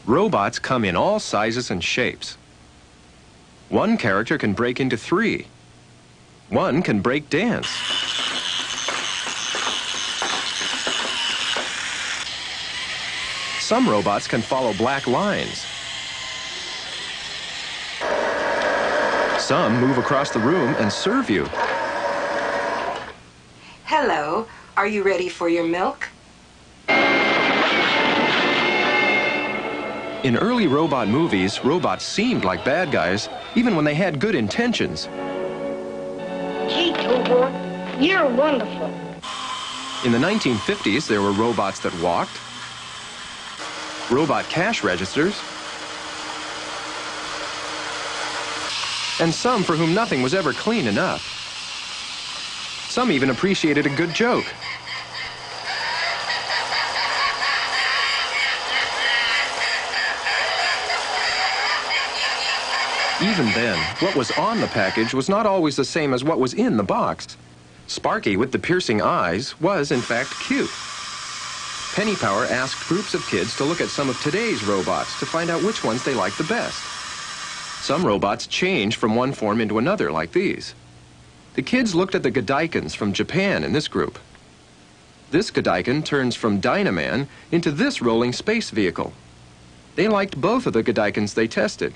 Robots come in all sizes and shapes. One character can break into 3. One can break dance. Some robots can follow black lines. Some move across the room and serve you. Hello, are you ready for your milk? In early robot movies, robots seemed like bad guys, even when they had good intentions. Gee, Tubor, you're wonderful. In the 1950s, there were robots that walked, robot cash registers, and some for whom nothing was ever clean enough. Some even appreciated a good joke. Even then, what was on the package was not always the same as what was in the box. Sparky with the piercing eyes was, in fact, cute. Penny Power asked groups of kids to look at some of today's robots to find out which ones they liked the best. Some robots change from one form into another, like these. The kids looked at the Godaikins from Japan in this group. This Godaikin turns from Dynaman into this rolling space vehicle. They liked both of the Godaikins they tested.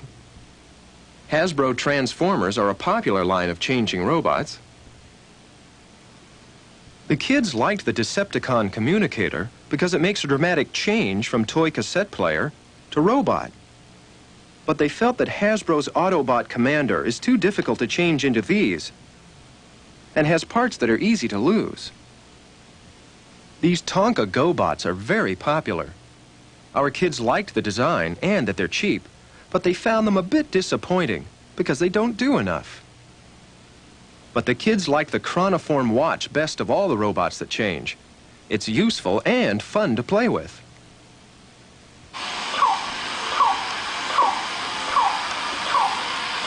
Hasbro Transformers are a popular line of changing robots. The kids liked the Decepticon communicator because it makes a dramatic change from toy cassette player to robot. But they felt that Hasbro's Autobot Commander is too difficult to change into these and has parts that are easy to lose. These Tonka GoBots are very popular. Our kids liked the design and that they're cheap, but they found them a bit disappointing because they don't do enough. But the kids like the Chronoform watch best of all the robots that change. It's useful and fun to play with.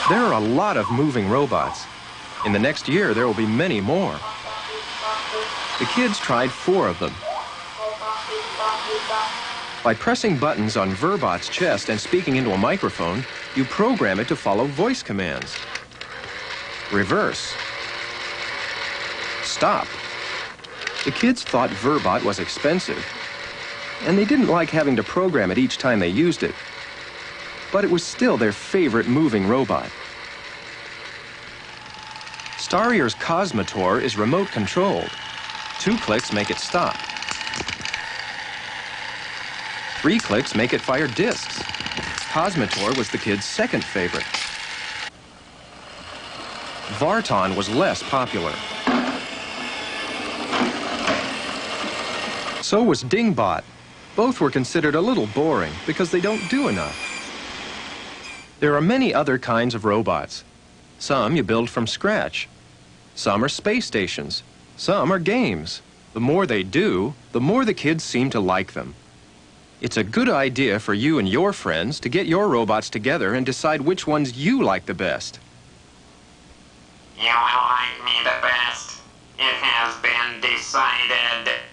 There are a lot of moving robots. In the next year, there will be many more. The kids tried 4 of them. By pressing buttons on Verbot's chest and speaking into a microphone, you program it to follow voice commands. Reverse. Stop. The kids thought Verbot was expensive, and they didn't like having to program it each time they used it. But it was still their favorite moving robot. Starrier's Cosmotor is remote controlled. 2 clicks make it stop. 3 clicks make it fire discs. Cosmotor was the kids' second favorite. Varton was less popular. So was Dingbot. Both were considered a little boring because they don't do enough. There are many other kinds of robots. Some you build from scratch. Some are space stations. Some are games. The more they do, the more the kids seem to like them. It's a good idea for you and your friends to get your robots together and decide which ones you like the best. You will like me the best. It has been decided.